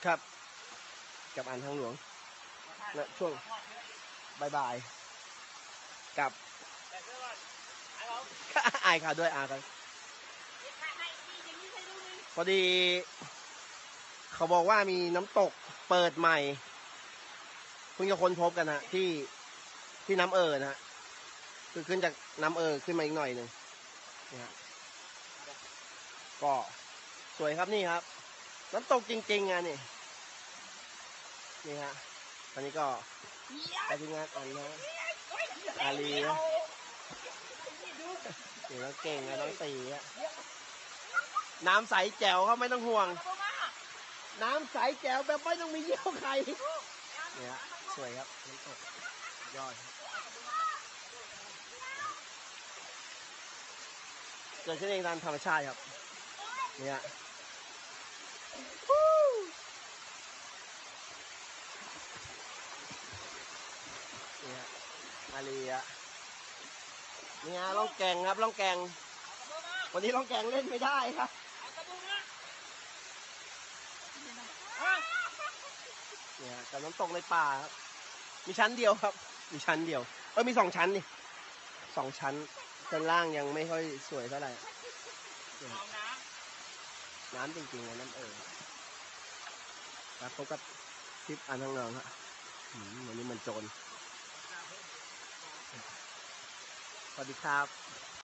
ครับกับอ่านทางหลวงและช่วงบ่ายกับอายข่าวด้วยกันพอดีเขาบอกว่ามีน้ำตกเปิดใหม่เพิ่งจะค้นพบกันนะที่น้ำนะฮะคือขึ้นจากน้ำขึ้นมาอีกหน่อยหนึ่งนะฮะก็สวยครับนี่ครับน้ำตกจริงๆนี่ฮะตอนนี้ก็ไปที่งานอันนะอาลีนะเดี๋ยวเก่งนะน้องตีอะน้ำใสแจ๋วครับไม่ต้องห่วงน้ำใสแจ๋วแบบไม่ต้องมีเยี่ยวใครเนี่ยสวยครับน้ำตกยอดเกิดขึ้นเองตามธรรมชาติครับเนี่ยอาลีอะเนี่ยล่องแกงครับล่องแกงวันนี้ล่องแกงเล่นไม่ได้ครับเนี่ยกับน้ำตกในป่าครับมีชั้นเดียวครับมีชั้นเดียวมี2 ชั้นนี่2 ชั้นชั้นล่างยังไม่ค่อยสวยเท่าไหร่น้ำจริงๆนะน้ำครับพบกับทริปอ่านทางหลวงฮะวันนี้มันโจรสวัสดีครับ